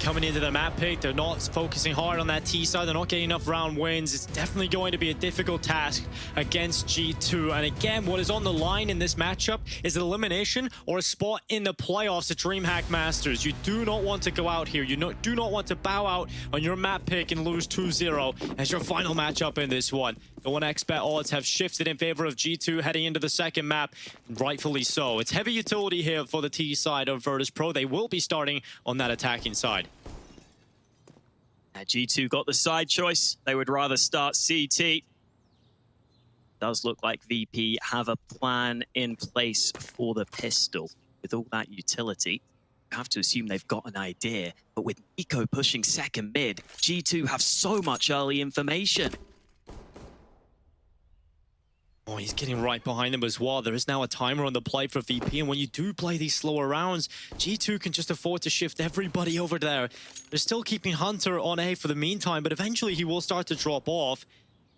coming into the map pick. They're not focusing hard on that T side. They're not getting enough round wins. It's definitely going to be a difficult task against G2. And again, what is on the line in this matchup is an elimination or a spot in the playoffs at DreamHack Masters. You do not want to go out here. You do not want to bow out on your map pick and lose 2-0 as your final matchup in this one. The 1xBet odds have shifted in favor of G2 heading into the second map, rightfully so. It's heavy utility here for the T side of Virtus.pro. They will be starting on that attacking side. G2 got the side choice. They would rather start CT. Does look like VP have a plan in place for the pistol. With all that utility, you have to assume they've got an idea. But with NiKo pushing second mid, G2 have so much early information. Oh, he's getting right behind them as well. There is now a timer on the play for VP, and when you do play these slower rounds, G2 can just afford to shift everybody over there. They're still keeping Hunter on A for the meantime, but eventually he will start to drop off.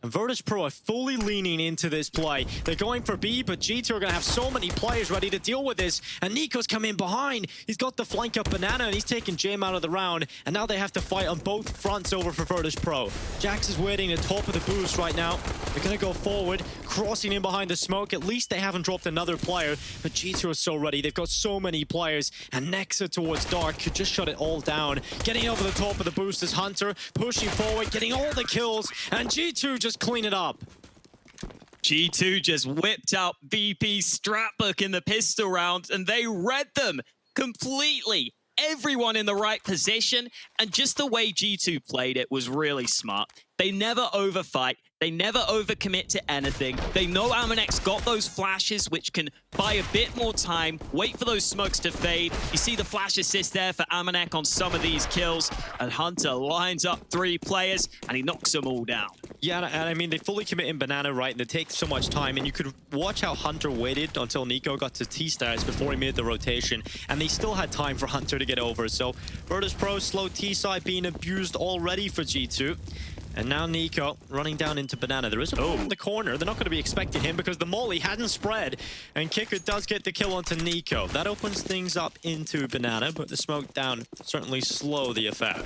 And Virtus.pro are fully leaning into this play. They're going for B, but G2 are going to have so many players ready to deal with this. And NiKo's come in behind. He's got the flank up Banana, and he's taking Jim out of the round. And now they have to fight on both fronts over for Virtus.pro. Jax is waiting at the top of the boost right now. They're going to go forward, crossing in behind the smoke. At least they haven't dropped another player, but G2 are so ready. They've got so many players, and Nexa towards Dark could just shut it all down. Getting over the top of the boost is Hunter, pushing forward, getting all the kills, and G2 just clean it up. G2 just whipped out VP's strat book in the pistol round, and they read them completely. Everyone in the right position, and just the way G2 played it was really smart. They never overfight. They never overcommit to anything. They know Amanex got those flashes, which can buy a bit more time, wait for those smokes to fade. You see the flash assist there for Amanex on some of these kills, and Hunter lines up 3 players, and he knocks them all down. Yeah, and I mean, they fully commit in Banana, right? And it takes so much time, and you could watch how Hunter waited until NiKo got to T-stars before he made the rotation, and they still had time for Hunter to get over. So Virtus.pro slow T-side being abused already for G2. And now NiKo running down into Banana. There is a ball in the corner. They're not going to be expecting him because the molly hadn't spread. And Kicker does get the kill onto NiKo. That opens things up into Banana, but the smoke down certainly slow the effect.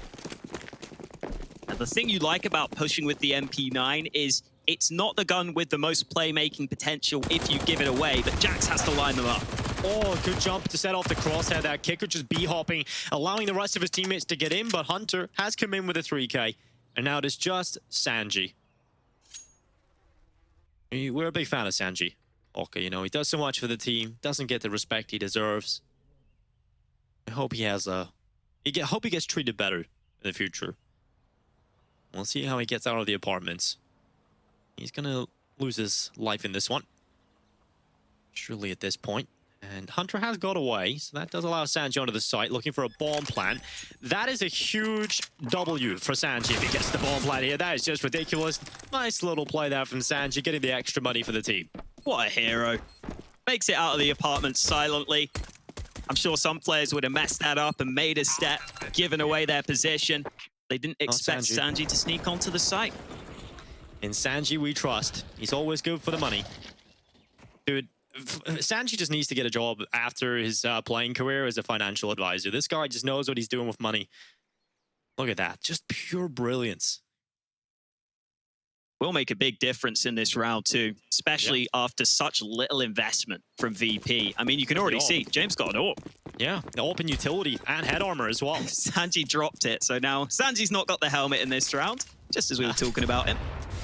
And the thing you like about pushing with the MP9 is it's not the gun with the most playmaking potential if you give it away, but Jax has to line them up. Oh, good jump to set off the crosshair. That Kicker just B-hopping, allowing the rest of his teammates to get in, but Hunter has come in with a 3K. And now it is just Sanji. We're a big fan of Sanji. Okay, you know, he does so much for the team, doesn't get the respect he deserves. I hope he has hope he gets treated better in the future. We'll see how he gets out of the apartments. He's gonna lose his life in this one. Surely at this point. And Hunter has got away, so that does allow Sanji onto the site, looking for a bomb plant. That is a huge W for Sanji if he gets the bomb plant here. That is just ridiculous. Nice little play there from Sanji, getting the extra money for the team. What a hero. Makes it out of the apartment silently. I'm sure some players would have messed that up and made a step, given away their position. They didn't expect Sanji to sneak onto the site. In Sanji we trust. He's always good for the money. Dude, Sanji just needs to get a job after his playing career as a financial advisor. This guy just knows what he's doing with money. Look at that. Just pure brilliance. Will make a big difference in this round too, especially after such little investment from VP. I mean, you can already see James got an AWP. Yeah, the AWP and utility and head armor as well. Sanji dropped it, so now Sanji's not got the helmet in this round, just as we were talking about him.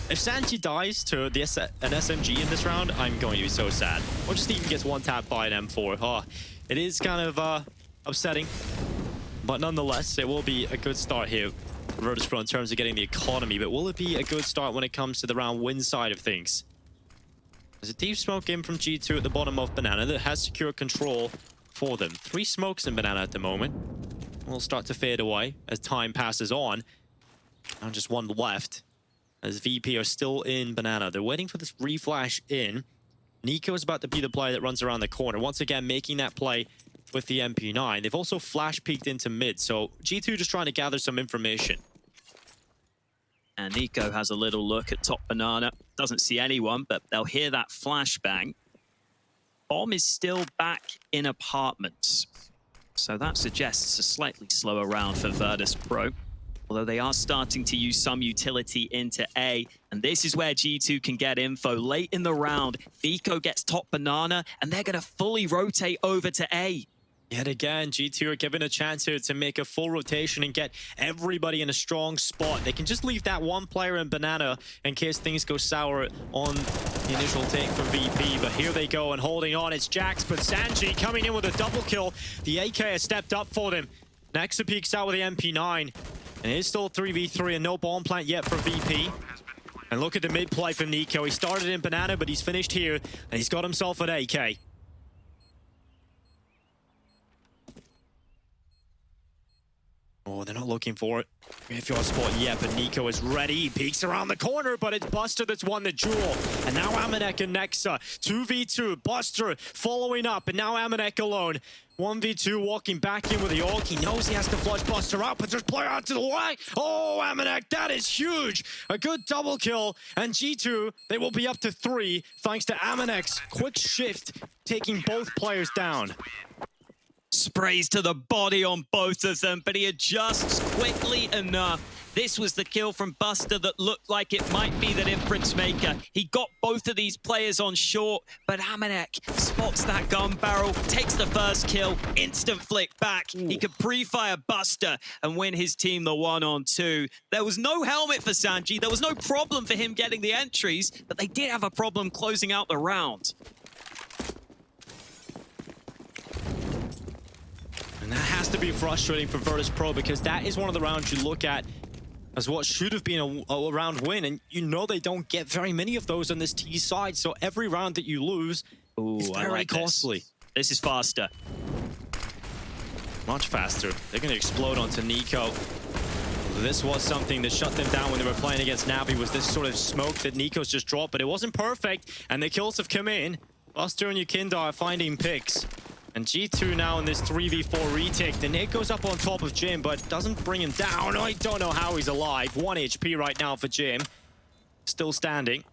If Sanji dies to an SMG in this round, I'm going to be so sad. Or just even gets one tap by an M4. Oh, it is kind of upsetting. But nonetheless, it will be a good start here for Virtus.pro in terms of getting the economy. But will it be a good start when it comes to the round win side of things? There's a deep smoke in from G2 at the bottom of Banana that has secured control for them. 3 smokes in Banana at the moment. Will start to fade away as time passes on. Now just 1 left. As VP are still in Banana. They're waiting for this reflash in. NiKo is about to be the player that runs around the corner. Once again, making that play with the MP9. They've also flash peeked into mid. So G2 just trying to gather some information. And NiKo has a little look at top Banana. Doesn't see anyone, but they'll hear that flashbang. Bomb is still back in apartments. So that suggests a slightly slower round for Virtus Pro. Although they are starting to use some utility into A. And this is where G2 can get info. Late in the round, Vico gets top banana, and they're going to fully rotate over to A. Yet again, G2 are given a chance here to make a full rotation and get everybody in a strong spot. They can just leave that one player in banana in case things go sour on the initial take from VP. But here they go and holding on. It's Jax, but Sanji coming in with a double kill. The AK has stepped up for them. Nexa peeks out with the MP9. And it's still 3v3 and no bomb plant yet for VP. And look at the mid play from Nico. He started in banana, but he's finished here. And he's got himself an AK. Oh, they're not looking for it. If you're spot yet, but Nico is ready. He peeks around the corner, but it's Buster that's won the duel. And now Amanek and Nexa. 2v2. Buster following up, and now Amanek alone. 1v2 walking back in with the Orc. He knows he has to flush Buster out, but there's player out to the right. Oh, Amanek, that is huge. A good double kill. And G2, they will be up to 3 thanks to Amanek's quick shift, taking both players down. Sprays to the body on both of them, but he adjusts quickly enough. This was the kill from Buster that looked like it might be the difference maker. He got both of these players on short, but Amanek spots that gun barrel, takes the first kill, instant flick back. Ooh. He could pre-fire Buster and win his team the 1-on-2. There was no helmet for Sanji. There was no problem for him getting the entries, but they did have a problem closing out the round. And that has to be frustrating for Virtus Pro because that is one of the rounds you look at as what should have been a round win, and you know they don't get very many of those on this T side, so every round that you lose is very costly. This is faster. Much faster. They're going to explode onto Nico. This was something that shut them down when they were playing against Navi, was this sort of smoke that Nico's just dropped, but it wasn't perfect, and the kills have come in. Buster and Yukinda are finding picks. And G2 now in this 3v4 retake. The nade goes up on top of Jim, but doesn't bring him down. I don't know how he's alive. 1 HP right now for Jim. Still standing.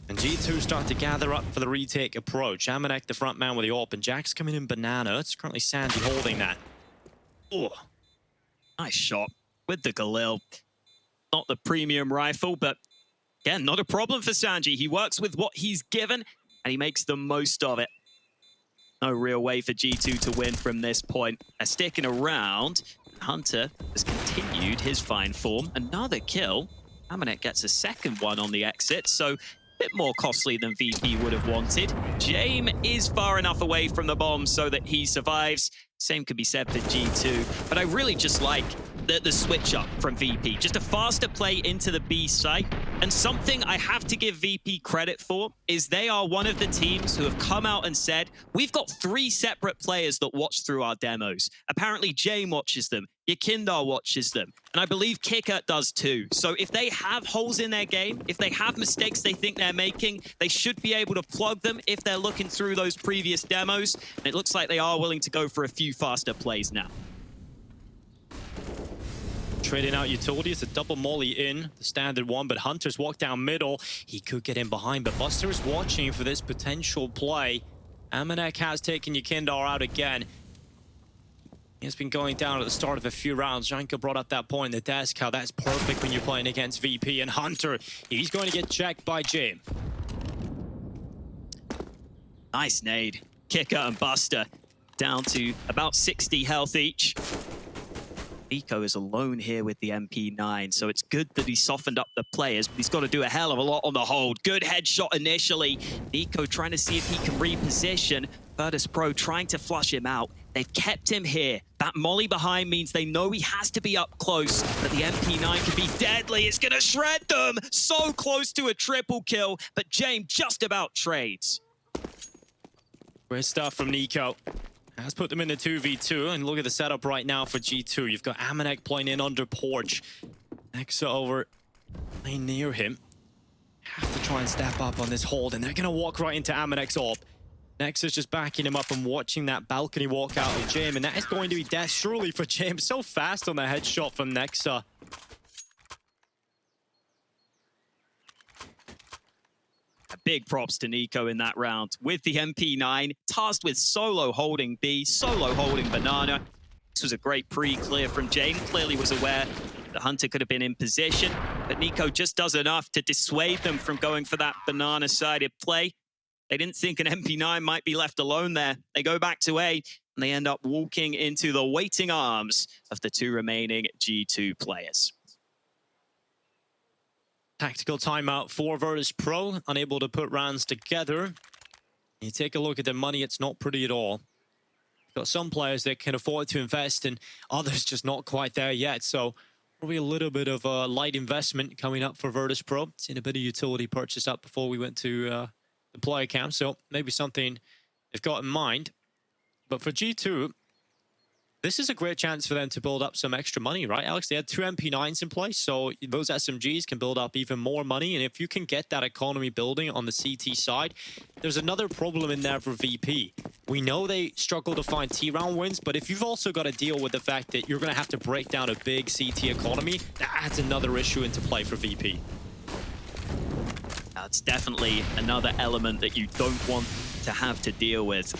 And G2 start to gather up for the retake approach. Amanek, the front man with the AWP, and Jack's coming in banana. It's currently Sandy holding that. Oh, nice shot with the Galil. Not the premium rifle, but again, not a problem for Sanji. He works with what he's given, and he makes the most of it. No real way for G2 to win from this point. They're sticking around. Hunter has continued his fine form. Another kill. Amanek gets a second one on the exit, so a bit more costly than VP would have wanted. James is far enough away from the bomb so that he survives. Same could be said for G2, but I really just like the switch up from VP. Just a faster play into the B site. And something I have to give VP credit for is they are one of the teams who have come out and said, we've got 3 separate players that watch through our demos. Apparently Jame watches them, Yukinda watches them, and I believe Kicker does too. So if they have holes in their game, if they have mistakes they think they're making, they should be able to plug them if they're looking through those previous demos. And it looks like they are willing to go for a few faster plays now. Trading out utility. It's a double molly in, the standard one, but Hunter's walked down middle. He could get in behind, but Buster is watching for this potential play. Amanek has taken Yukindar out again. He's been going down at the start of a few rounds. Janko brought up that point in the desk, how that's perfect when you're playing against VP. And Hunter, he's going to get checked by Jim. Nice nade. Kicker and Buster down to about 60 health each. Nico is alone here with the MP9, so it's good that he softened up the players, but he's got to do a hell of a lot on the hold. Good headshot initially. Nico trying to see if he can reposition. Virtus Pro trying to flush him out. They've kept him here. That molly behind means they know he has to be up close, but the MP9 can be deadly. It's going to shred them. So close to a triple kill, but James just about trades. Great stuff from Nico. Has put them in the 2v2, and look at the setup right now for G2. You've got Amanek playing in under Porch. Nexa over playing near him. Have to try and step up on this hold, and they're going to walk right into Amanek's AWP. Nexa's just backing him up and watching that balcony walk out of James, and that is going to be death surely for James. So fast on the headshot from Nexa. big props to Nico in that round. With the MP9, tasked with solo holding B, solo holding Banana. This was a great pre-clear from Jane. Clearly was aware the Hunter could have been in position, but Nico just does enough to dissuade them from going for that Banana-sided play. They didn't think an MP9 might be left alone there. They go back to A, and they end up walking into the waiting arms of the two remaining G2 players. Tactical timeout for Virtus Pro, unable to put rounds together. You take a look at their money, it's not pretty at all. Got some players that can afford to invest and others just not quite there yet. So probably a little bit of a light investment coming up for Virtus Pro. Seen a bit of utility purchase up before we went to the player camp. So maybe something they've got in mind. But for G2, this is a great chance for them to build up some extra money, right, Alex? They had 2 MP9s in place, so those SMGs can build up even more money. And if you can get that economy building on the CT side, there's another problem in there for VP. We know they struggle to find T-round wins, but if you've also got to deal with the fact that you're going to have to break down a big CT economy, that adds another issue into play for VP. That's definitely another element that you don't want to have to deal with.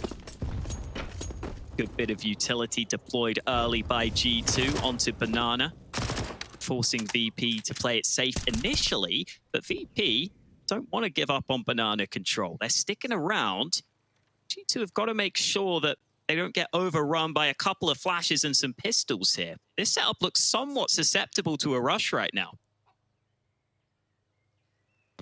Good bit of utility deployed early by G2 onto Banana, forcing VP to play it safe initially, but VP don't want to give up on Banana control. They're sticking around. G2 have got to make sure that they don't get overrun by a couple of flashes and some pistols here. This setup looks somewhat susceptible to a rush right now.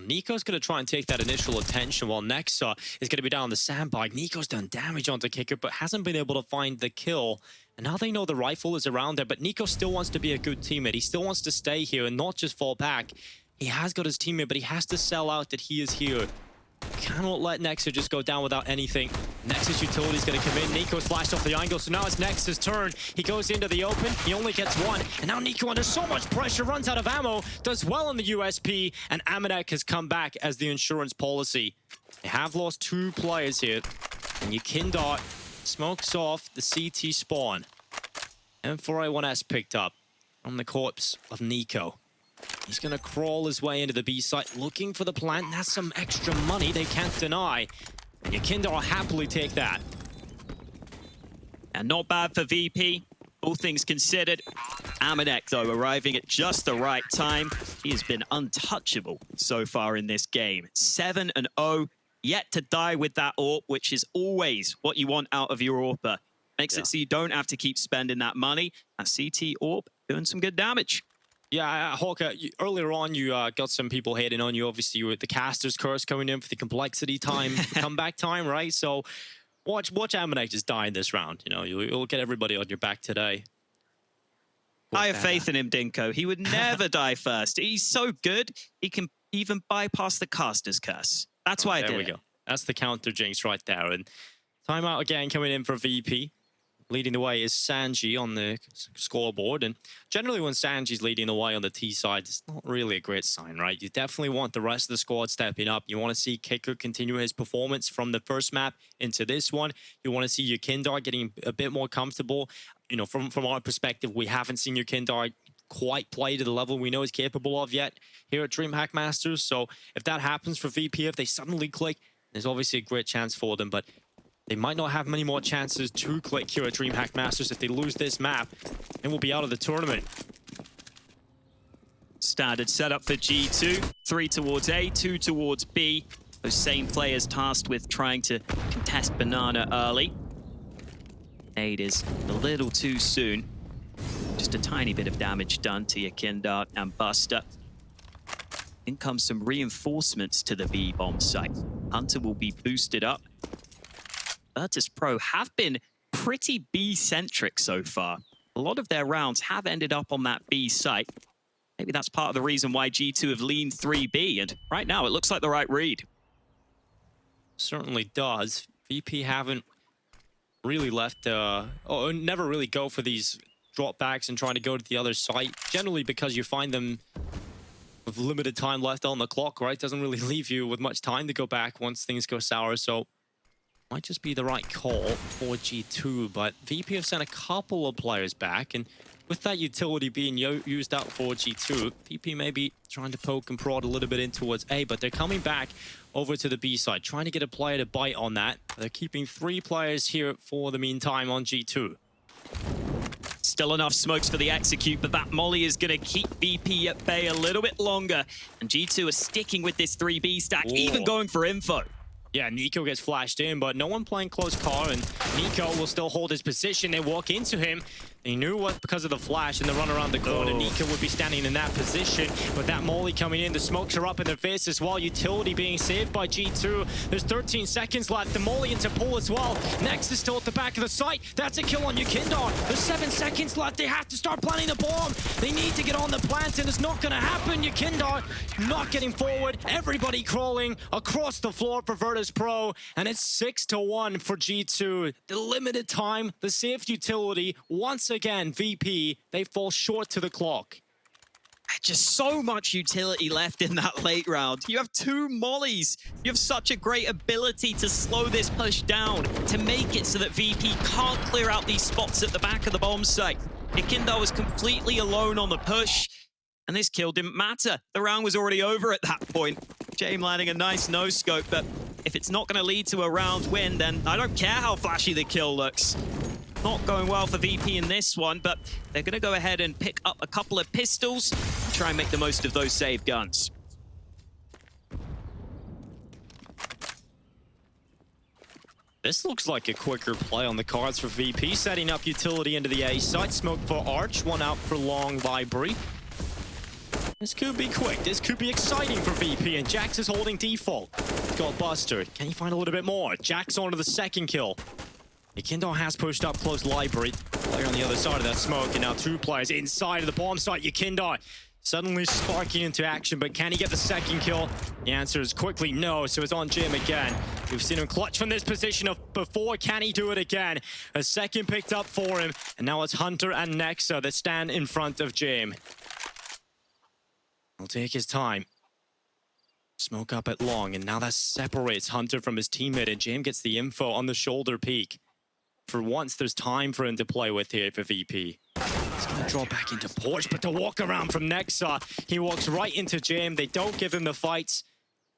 Nico's going to try and take that initial attention while Nexa is going to be down the sandbag. Nico's done damage onto Kicker, but hasn't been able to find the kill. And now they know the rifle is around there, but Nico still wants to be a good teammate. He still wants to stay here and not just fall back. He has got his teammate, but he has to sell out that he is here. Cannot let Nexa just go down without anything. Nexa's utility is going to come in. Nico's flashed off the angle, so now it's Nexa's turn. He goes into the open. He only gets one. And now Nico, under so much pressure, runs out of ammo, does well on the USP, and Amanek has come back as the insurance policy. They have lost 2 players here. And Yukindot smokes off the CT spawn. M4A1S picked up from the corpse of Nico. He's going to crawl his way into the B site, looking for the plant. That's some extra money they can't deny. And Yakinder will happily take that. And not bad for VP, all things considered. Amanek, though, arriving at just the right time. He has been untouchable so far in this game. 7-0, yet to die with that AWP, which is always what you want out of your AWPer. Makes it so you don't have to keep spending that money. And CT AWP doing some good damage. Yeah, Hawker, earlier on you got some people hating on you. Obviously, you were the caster's curse coming in for the complexity time, comeback time, right? So watch Amanek just die in this round. You know, you'll get everybody on your back today. I have faith in him, Dinko. He would never die first. He's so good, he can even bypass the caster's curse. That's why I did it. There we go. That's the counter jinx right there. And timeout again coming in for VP. Leading the way is Sanji on the scoreboard. And generally when Sanji's leading the way on the T side, it's not really a great sign, right? You definitely want the rest of the squad stepping up. You want to see Kicker continue his performance from the first map into this one. You want to see Yukindar getting a bit more comfortable. You know, from our perspective, we haven't seen Yukindar quite play to the level we know he's capable of yet here at DreamHack Masters. So if that happens for VP, if they suddenly click, there's obviously a great chance for them. But they might not have many more chances to click here at DreamHack Masters. If they lose this map, then we'll be out of the tournament. Standard setup for G2. 3 towards A, 2 towards B. Those same players tasked with trying to contest Banana early. Nade is a little too soon. Just a tiny bit of damage done to Yakinder and Buster. In comes some reinforcements to the B-bomb site. Hunter will be boosted up. Virtus Pro have been pretty B-centric so far. A lot of their rounds have ended up on that B site. Maybe that's part of the reason why G2 have leaned 3B, and right now it looks like the right read. Certainly does. VP haven't really left, or never really go for these drop backs and trying to go to the other site. Generally because you find them with limited time left on the clock, right? Doesn't really leave you with much time to go back once things go sour, so might just be the right call for G2, but VP have sent a couple of players back, and With that utility being used out for G2, VP may be trying to poke and prod a little bit in towards A, but they're coming back over to the B side, trying to get a player to bite on that. They're keeping 3 players here for the meantime on G2. Still enough smokes for the execute, but that molly is going to keep VP at bay a little bit longer. And G2 are sticking with this 3B stack, even going for info. Yeah, Nico gets flashed in, but no one playing close call, and Nico will still hold his position. They walk into him. They knew what because of the flash and the run around the corner, Nico would be standing in that position. But that molly coming in, the smokes are up in their face as well. Utility being saved by G2. There's 13 seconds left. The molly into pool as well. Next is still at the back of the site. That's a kill on Yukindar. There's 7 seconds left. They have to start planting the bomb. They need to get on the plant, and it's not going to happen. Yukindar not getting forward. Everybody crawling across the floor for Virtus Pro, and it's 6-1 for G2. The limited time, the saved utility, once again, VP, they fall short to the clock. Just so much utility left in that late round. You have 2 mollies. You have such a great ability to slow this push down, to make it so that VP can't clear out these spots at the back of the bomb site. Ikindo was completely alone on the push, and this kill didn't matter. The round was already over at that point. James landing a nice no-scope, but if it's not going to lead to a round win, then I don't care how flashy the kill looks. Not going well for VP in this one, but they're going to go ahead and pick up a couple of pistols and try and make the most of those save guns. This looks like a quicker play on the cards for VP, setting up utility into the A side. Smoke for Arch, one out for long library. This could be quick. This could be exciting for VP, and Jax is holding default. Got Buster. Can he find a little bit more? Jax on to the second kill. Yukindar has pushed up close library. Player on the other side of that smoke, and now 2 players inside of the bomb site. Yukindar suddenly sparking into action, but can he get the second kill? The answer is quickly no, so it's on Jim again. We've seen him clutch from this position before. Can he do it again? A second picked up for him, and now it's Hunter and Nexa that stand in front of Jim. He'll take his time. Smoke up at long, and now that separates Hunter from his teammate, and Jim gets the info on the shoulder peak. For once, there's time for him to play with here for VP. He's going to draw back into Porch, but the walk around from Nexa, he walks right into Jim. They don't give him the fights.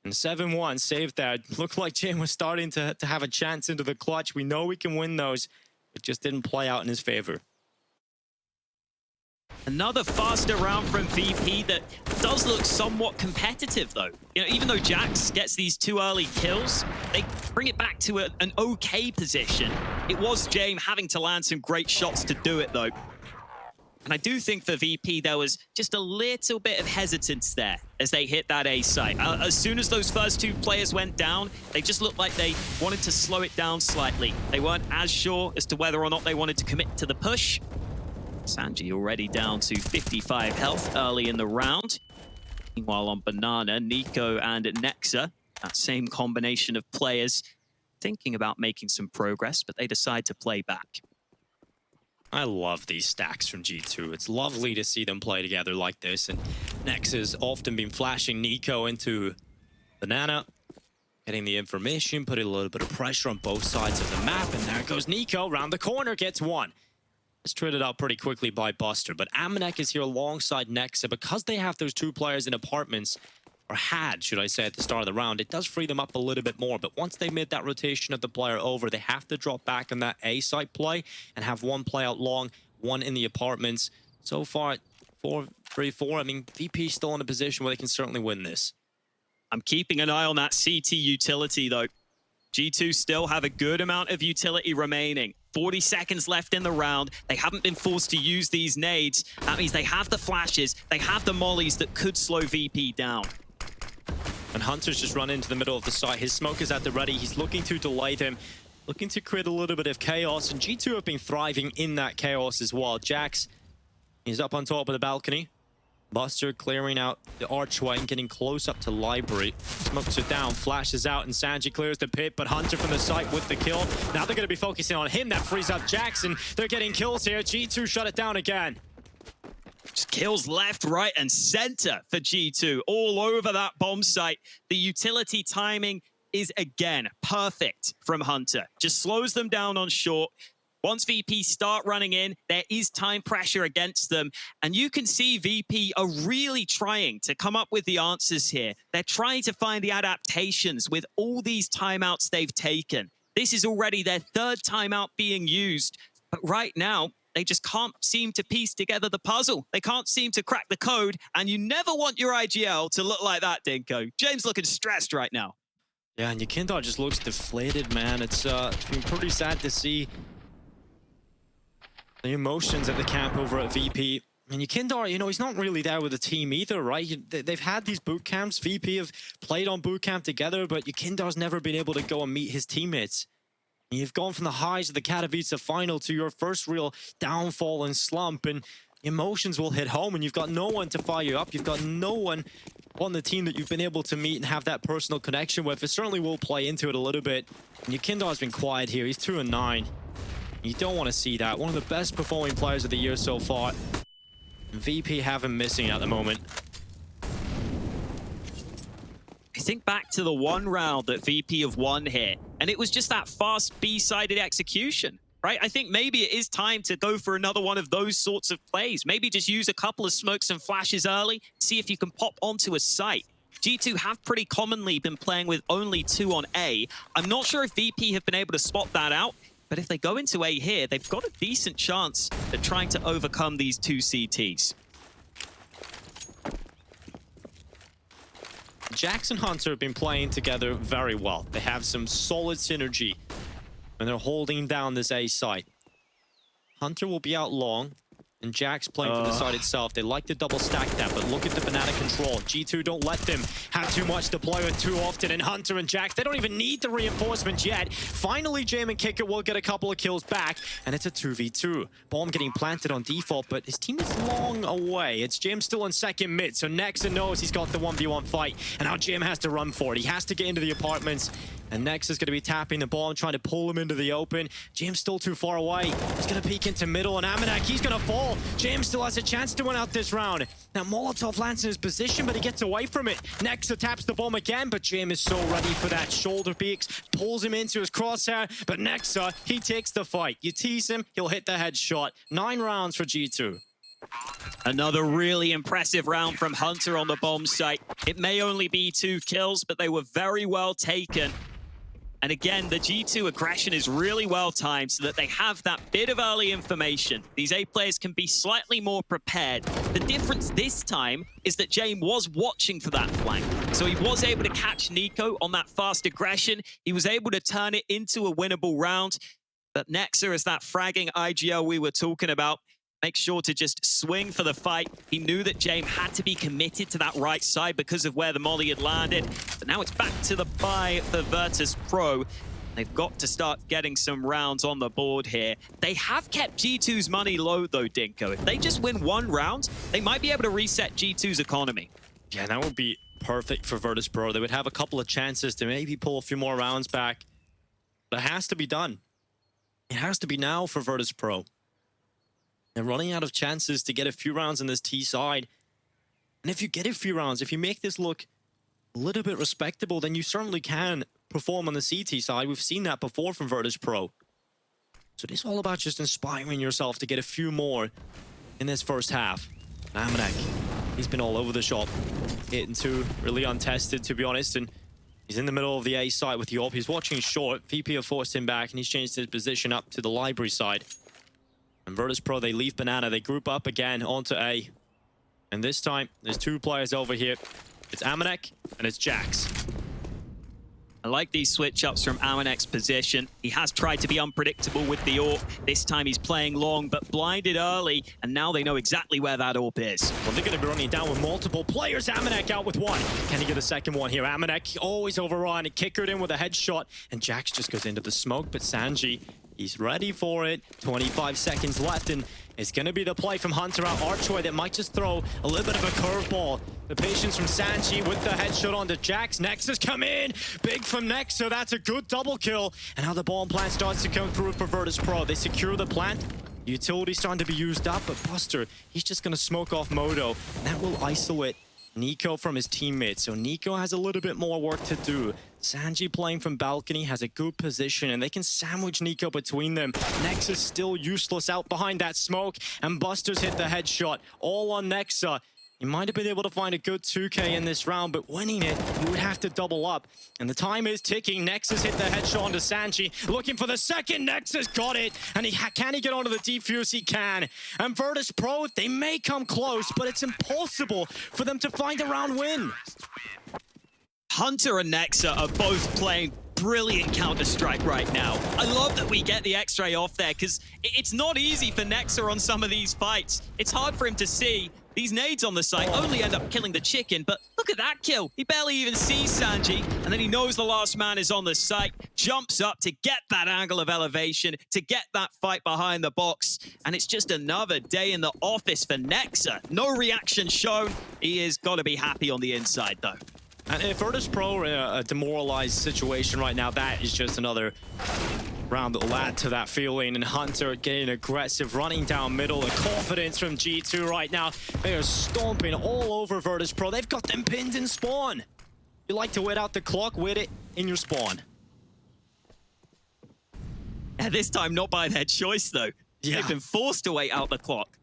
And 7-1 saved there. Looked like Jim was starting to have a chance into the clutch. We know we can win those. It just didn't play out in his favor. Another faster round from VP that does look somewhat competitive, though. You know, even though Jax gets these 2 early kills, they bring it back to an okay position. It was James having to land some great shots to do it, though. And I do think for VP, there was just a little bit of hesitance there as they hit that A site. As soon as those first 2 players went down, they just looked like they wanted to slow it down slightly. They weren't as sure as to whether or not they wanted to commit to the push. Sanji already down to 55 health early in the round. Meanwhile on Banana, Nico and Nexa, that same combination of players, thinking about making some progress, but they decide to play back. I love these stacks from G2. It's lovely to see them play together like this, and Nexa's often been flashing Nico into Banana, getting the information, putting a little bit of pressure on both sides of the map, and there goes Nico, round the corner, gets 1. It's traded out pretty quickly by Buster, but Amanek is here alongside Nexa. Because they have those 2 players in apartments, or had, should I say, at the start of the round, it does free them up a little bit more. But once they made that rotation of the player over, they have to drop back on that A site play and have 1 play out long, 1 in the apartments. So far, 4-3-4. I mean, VP still in a position where they can certainly win this. I'm keeping an eye on that CT utility, though. G2 still have a good amount of utility remaining. 40 seconds left in the round. They haven't been forced to use these nades. That means they have the flashes, they have the mollies that could slow VP down. And Hunter's just run into the middle of the site. His smoke is at the ready. He's looking to delay them, looking to create a little bit of chaos. And G2 have been thriving in that chaos as well. Jax, he's up on top of the balcony. Buster clearing out the archway and getting close up to library. Smokes it down, flashes out, and Sanji clears the pit, but Hunter from the site with the kill. Now they're going to be focusing on him. That frees up Jackson. They're getting kills here. G2 shut it down again. Just kills left, right, and center for G2. All over that bomb site. The utility timing is, again, perfect from Hunter. Just slows them down on short. Once VP start running in, there is time pressure against them. And you can see VP are really trying to come up with the answers here. They're trying to find the adaptations with all these timeouts they've taken. This is already their third timeout being used. But right now, they just can't seem to piece together the puzzle. They can't seem to crack the code. And you never want your IGL to look like that, Dinko. James looking stressed right now. Yeah, and your Kindar just looks deflated, man. It's been pretty sad to see the emotions at the camp over at VP. And your Kindar, you know, he's not really there with the team either, right? They've had these boot camps. VP have played on boot camp together, but your Kindar's never been able to go and meet his teammates. And you've gone from the highs of the Katowice final to your first real downfall and slump, and emotions will hit home, and you've got no one to fire you up. You've got no one on the team that you've been able to meet and have that personal connection with. It certainly will play into it a little bit. And your Kindar's been quiet here. He's 2-9. You don't want to see that. One of the best performing players of the year so far. VP have him missing at the moment. I think back to the one round that VP have won here, and it was just that fast B-sided execution, right? I think maybe it is time to go for another one of those sorts of plays. Maybe just use a couple of smokes and flashes early, see if you can pop onto a site. G2 have pretty commonly been playing with only 2 on A. I'm not sure if VP have been able to spot that out, but if they go into A here, they've got a decent chance at trying to overcome these 2 CTs. Jax and Hunter have been playing together very well. They have some solid synergy, and they're holding down this A site. Hunter will be out long, and Jax playing for the side itself. They like to double stack that, but look at the banana control. G2 don't let them have too much deployment too often, and Hunter and Jax, they don't even need the reinforcements yet. Finally, Jam and Kicker will get a couple of kills back, and it's a 2v2. Bomb getting planted on default, but his team is long away. It's Jam still in second mid, so Nexa knows he's got the 1v1 fight, and now Jam has to run for it. He has to get into the apartments, and Nex is going to be tapping the bomb, trying to pull him into the open. Jam's still too far away. He's going to peek into middle, and Amanek, he's going to fall. Jam still has a chance to win out this round. Now, Molotov lands in his position, but he gets away from it. Nexa taps the bomb again, but Jam is so ready for that. Shoulder peeks, pulls him into his crosshair, but Nexa, he takes the fight. You tease him, he'll hit the headshot. 9 rounds for G2. Another really impressive round from Hunter on the bomb site. It may only be 2 kills, but they were very well taken. And again, the G2 aggression is really well timed so that they have that bit of early information. These A players can be slightly more prepared. The difference this time is that Jame was watching for that flank. So he was able to catch Nico on that fast aggression. He was able to turn it into a winnable round. But Nexa is that fragging IGL we were talking about. Make sure to just swing for the fight. He knew that Jame had to be committed to that right side because of where the molly had landed. But now it's back to the buy for Virtus Pro. They've got to start getting some rounds on the board here. They have kept G2's money low though, Dinko. If they just win 1 round, they might be able to reset G2's economy. Yeah, that would be perfect for Virtus Pro. They would have a couple of chances to maybe pull a few more rounds back. But it has to be done. It has to be now for Virtus Pro. They're running out of chances to get a few rounds on this T side. And if you get a few rounds, if you make this look a little bit respectable, then you certainly can perform on the CT side. We've seen that before from Virtus Pro. So it's all about just inspiring yourself to get a few more in this first half. Amanek, he's been all over the shop. Hitting 2, really untested to be honest, and he's in the middle of the A side with the AWP. He's watching short. VP have forced him back, and he's changed his position up to the library side. And Virtus Pro, they leave Banana. They group up again onto A. And this time, there's 2 players over here. It's Amanek and it's Jax. I like these switch-ups from Amanek's position. He has tried to be unpredictable with the AWP. This time he's playing long, but blinded early, and now they know exactly where that AWP is. Well, they're going to be running down with multiple players. Amanek out with 1. Can he get a second one here? Amanek always overrun. Kickered in with a headshot, and Jax just goes into the smoke, but Sanji, he's ready for it. 25 seconds left, and it's going to be the play from Hunter out Archway that might just throw a little bit of a curveball. The patience from Sanji with the headshot onto Jax. Nexus come in. Big from Nexa. That's a good double kill. And now the bomb plant starts to come through for Virtus Pro. They secure the plant. Utility's starting to be used up, but Buster, he's just going to smoke off Moto. And that will isolate Nico from his teammates. So Nico has a little bit more work to do. Sanji playing from balcony has a good position and they can sandwich Nico between them. Nexa still useless out behind that smoke and Buster's hit the headshot. All on Nexa. He might have been able to find a good 2K in this round, but winning it, he would have to double up. And the time is ticking. Nexus hit the headshot onto Sanji. Looking for the second. Nexus got it. And can he get onto the defuse? He can. And Virtus Pro, they may come close, but it's impossible for them to find a round win. Hunter and Nexa are both playing brilliant Counter-Strike right now. I love that we get the X-ray off there because it's not easy for Nexa on some of these fights. It's hard for him to see. These nades on the site only end up killing the chicken, but look at that kill. He barely even sees Sanji, and then he knows the last man is on the site, jumps up to get that angle of elevation, to get that fight behind the box, and it's just another day in the office for Nexa. No reaction shown. He has got to be happy on the inside, though. And if Virtus Pro are in a demoralized situation right now, that is just another round that will add to that feeling. And Hunter getting aggressive, running down middle. The confidence from G2 right now. They are stomping all over Virtus Pro. They've got them pinned in spawn. You like to wait out the clock, wait it in your spawn. And this time not by their choice, though. Yeah. They've been forced to wait out the clock.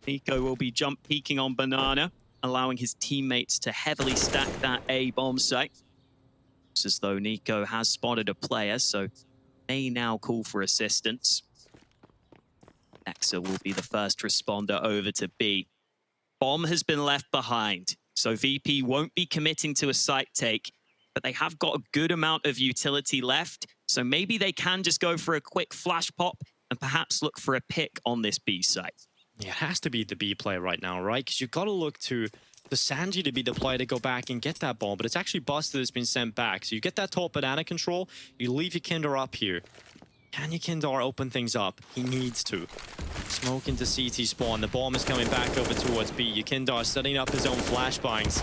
Nico will be jump peeking on Banana, allowing his teammates to heavily stack that A bomb site. Looks as though Nico has spotted a player, so they now call for assistance. Nexa will be the first responder over to B. Bomb has been left behind, so VP won't be committing to a site take, but they have got a good amount of utility left, so maybe they can just go for a quick flash pop and perhaps look for a pick on this B site. Yeah, it has to be the B play right now, right? Because you've got to look to the Sanji to be the player to go back and get that bomb, but it's actually Buster that's been sent back. So you get that top banana control, you leave your Kindar up here. Can your Kindar open things up? He needs to. Smoke into CT spawn, the bomb is coming back over towards B. Your Kindar setting up his own flashbangs.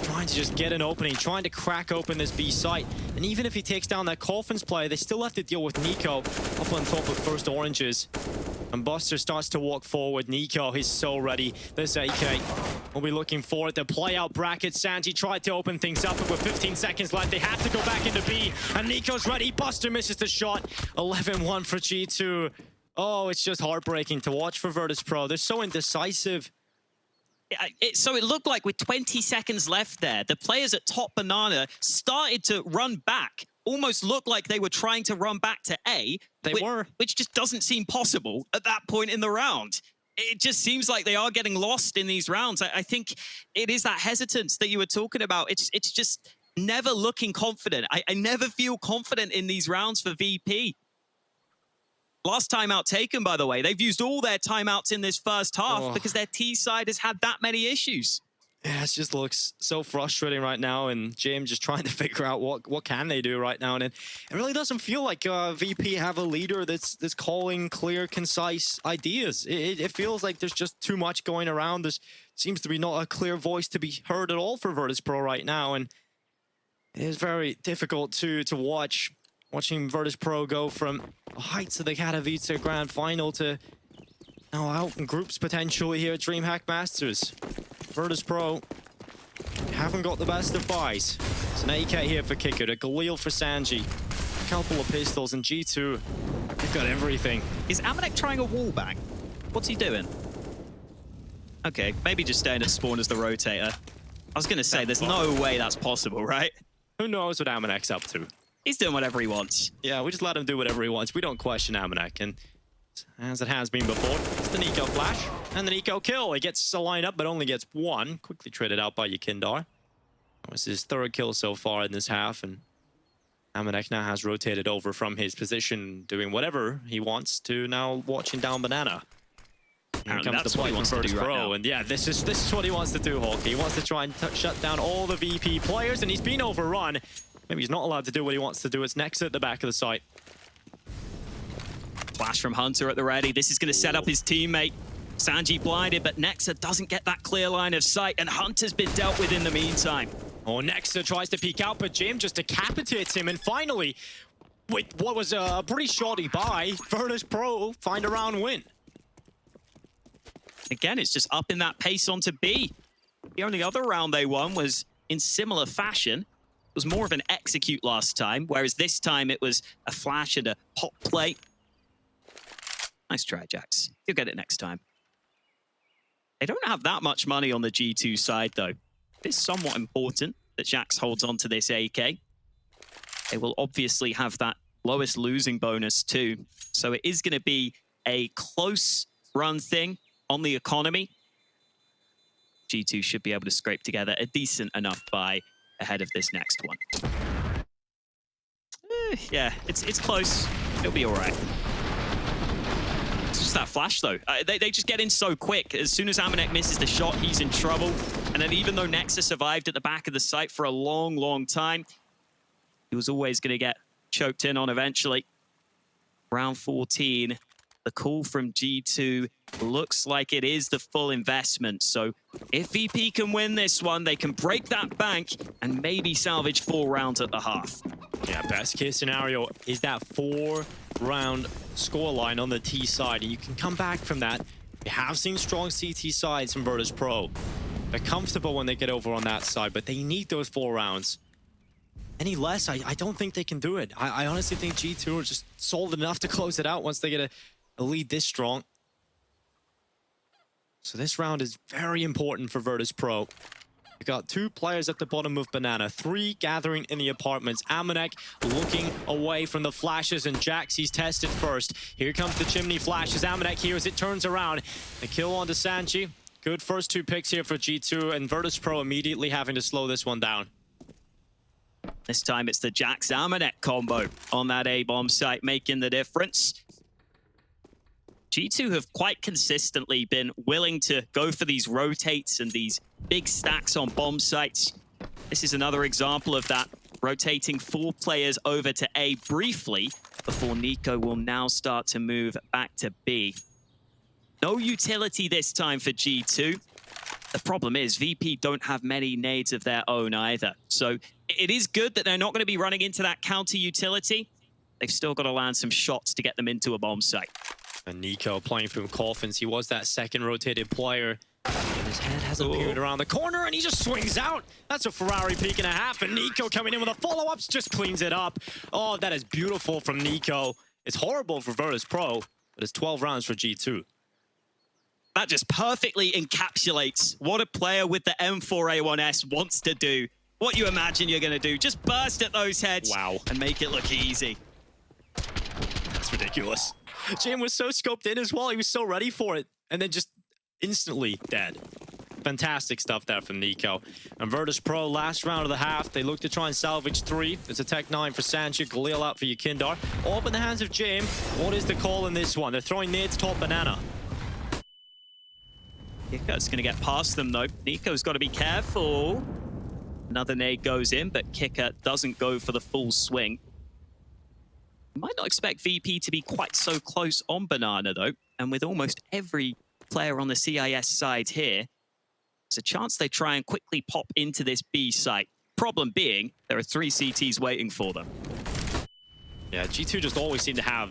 Trying to just get an opening, trying to crack open this B site. And even if he takes down that Coffins player, they still have to deal with Nico up on top of first oranges. And Buster starts to walk forward. Nico, he's so ready. This AK will be looking for it. The play out bracket. Sanji tried to open things up, but with 15 seconds left, they have to go back into B. And Nico's ready. Buster misses the shot. 11-1 for G2. Oh, it's just heartbreaking to watch for Virtus Pro. They're so indecisive. So it looked like with 20 seconds left there, the players at top banana started to run back. Almost looked like they were trying to run back to A. Which just doesn't seem possible at that point in the round. It just seems like they are getting lost in these rounds. I think it is that hesitance that you were talking about. It's just never looking confident. I never feel confident in these rounds for VP. Last timeout taken, by the way. They've used all their timeouts in this first half because their T side has had that many issues. Yeah, it just looks so frustrating right now, and James just trying to figure out what can they do right now. And it really doesn't feel like VP have a leader that's calling clear, concise ideas. It feels like there's just too much going around. There seems to be not a clear voice to be heard at all for Virtus Pro right now, and it is very difficult to watch. Watching Virtus Pro go from the heights of the Katowice Grand Final to now out in groups potentially here at DreamHack Masters. Virtus Pro haven't got the best of buys. It's an AK here for Kicker, a Galil for Sanji, a couple of pistols, and G2, they've got everything. Is Amanek trying a wall bang? What's he doing? Okay, maybe just staying at spawn as the rotator. I was going to say, there's no way that's possible, right? Who knows what Amanek's up to? He's doing whatever he wants. Yeah, we just let him do whatever he wants. We don't question Amanek, and as it has been before, it's the Nico flash and the Nico kill. He gets a lineup, but only gets one. Quickly traded out by Yakindar. That was his third kill so far in this half, and Amanek now has rotated over from his position, doing whatever he wants to now watching down banana. Here comes the play from Virtus Pro, and yeah, this is what he wants to do, Hawk. He wants to try and shut down all the VP players, and he's been overrun. Maybe he's not allowed to do what he wants to do. It's Nexa at the back of the site. Flash from Hunter at the ready. This is going to set up his teammate. Sanji blinded, but Nexa doesn't get that clear line of sight, and Hunter's been dealt with in the meantime. Oh, Nexa tries to peek out, but Jim just decapitates him, and finally, with what was a pretty shoddy buy, Virtus Pro find a round win. again, it's just upping that pace onto B. The only other round they won was in similar fashion. It was more of an execute last time, whereas this time it was a flash and a pop play. Nice try, Jax. You'll get it next time. They don't have that much money on the G2 side, though. It's somewhat important that Jax holds on to this AK. They will obviously have that lowest losing bonus, too. So it is going to be a close run thing on the economy. G2 should be able to scrape together a decent enough buy ahead of this next one. Yeah, it's close. It'll be all right. It's just that flash, though. They just get in so quick. As soon as Amanek misses the shot, he's in trouble. And then even though Nexus survived at the back of the site for a long, long time, he was always going to get choked in on eventually. Round 14, the call from G2 looks like it is the full investment. So if VP can win this one, they can break that bank and maybe salvage 4 rounds at the half. Yeah, best case scenario is that 4-round scoreline on the T side, and you can come back from that. We have seen strong CT sides from Virtus Pro. They're comfortable when they get over on that side, but they need those 4 rounds. Any less, I don't think they can do it. I honestly think G2 are just solid enough to close it out once they get a lead this strong. So this round is very important for Virtus Pro. We've got 2 players at the bottom of Banana, 3 gathering in the apartments. Amanek looking away from the flashes, and Jax, he's tested first. Here comes the chimney flashes. Amanek here as it turns around. The kill onto Sanji. Good first 2 picks here for G2, and Virtus Pro immediately having to slow this one down. This time it's the Jax Amanek combo on that A-bomb site making the difference. G2 have quite consistently been willing to go for these rotates and these big stacks on bomb sites. This is another example of that, rotating 4 players over to A briefly before Nico will now start to move back to B. No utility this time for G2. The problem is VP don't have many nades of their own either. So it is good that they're not going to be running into that counter utility. They've still got to land some shots to get them into a bomb site. And Nico playing from coffins. He was that second rotated player. And his head has appeared around the corner, and he just swings out. That's a Ferrari peak and a half, and Nico coming in with a follow-ups just cleans it up. Oh, that is beautiful from Nico. It's horrible for Virtus Pro, but it's 12 rounds for G2. That just perfectly encapsulates what a player with the M4A1S wants to do. What you imagine you're going to do. Just burst at those heads. Wow. And make it look easy. That's ridiculous. Jim was so scoped in as well. He was so ready for it. And then just instantly dead. Fantastic stuff there from Nico. And Virtus Pro, last round of the half, they look to try and salvage 3. It's a tech 9 for Sanji, Galil out for Yukindar. All up in the hands of Jim. What is the call in this one? They're throwing nades top Banana. Kicker's going to get past them, though. Nico's got to be careful. Another nade goes in, but Kicker doesn't go for the full swing. You might not expect VP to be quite so close on Banana, though. And with almost every player on the CIS side here, there's a chance they try and quickly pop into this B site. Problem being, there are 3 CTs waiting for them. Yeah, G2 just always seem to have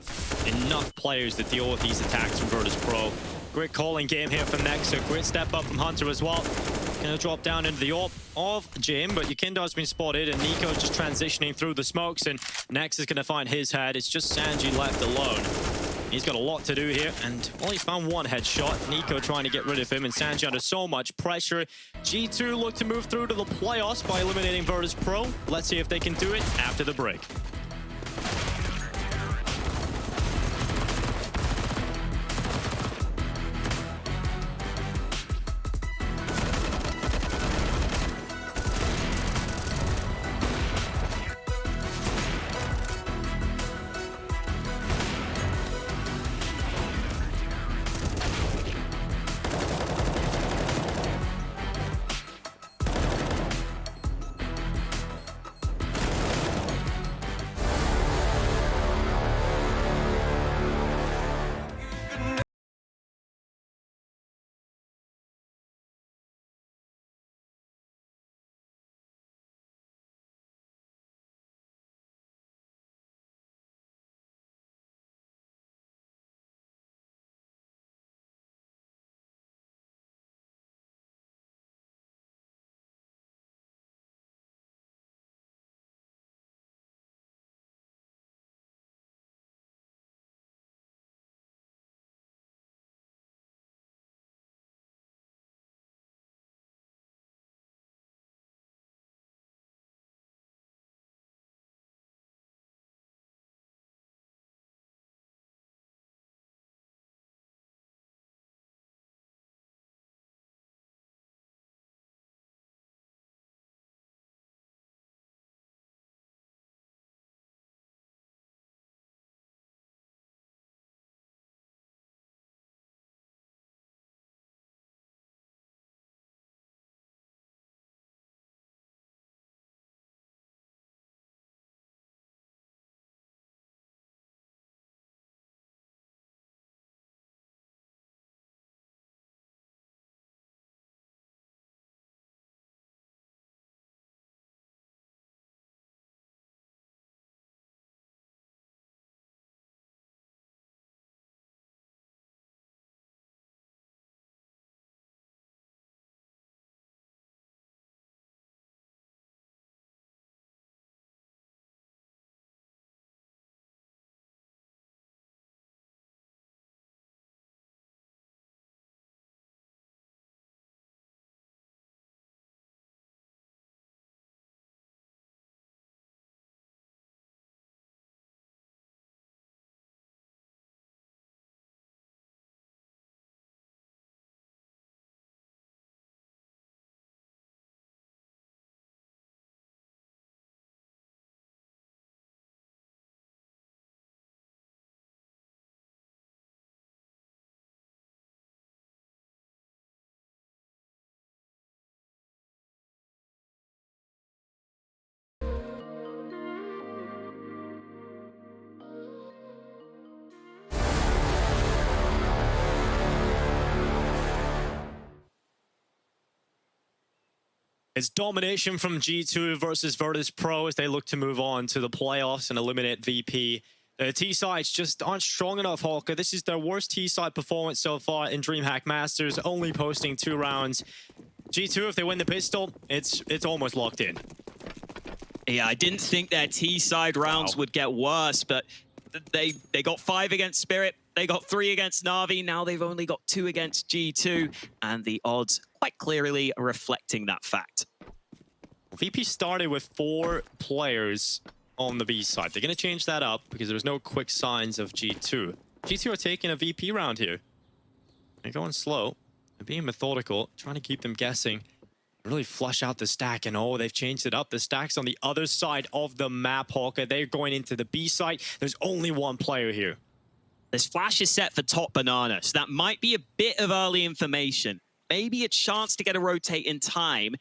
enough players to deal with these attacks from Virtus Pro. Great calling game here from Nexa. Great step up from Hunter as well. Gonna drop down into the AWP of Jim, but Yukindar's been spotted, and Nico's just transitioning through the smokes, and Nex is gonna find his head. It's just Sanji left alone. He's got a lot to do here, and well, he's found 1 headshot. Nico trying to get rid of him, and Sanji under so much pressure. G2 look to move through to the playoffs by eliminating Virtus Pro. Let's see if they can do it after the break. It's domination from G2 versus Virtus Pro as they look to move on to the playoffs and eliminate VP. The T-sides just aren't strong enough, Hawker. This is their worst T-side performance so far in DreamHack Masters, only posting 2 rounds. G2, if they win the pistol, it's almost locked in. Yeah, I didn't think their T-side rounds would get worse, but they got 5 against Spirit, they got 3 against Na'Vi, now they've only got 2 against G2, and the odds quite clearly reflecting that fact. VP started with 4 players on the B side. They're going to change that up because there's no quick signs of G2. G2 are taking a VP round here. They're going slow. They're being methodical, trying to keep them guessing. Really flush out the stack, and oh, they've changed it up. The stack's on the other side of the map, Hawker. They're going into the B side. There's only 1 player here. This flash is set for top banana, so that might be a bit of early information. Maybe a chance to get a rotate in time.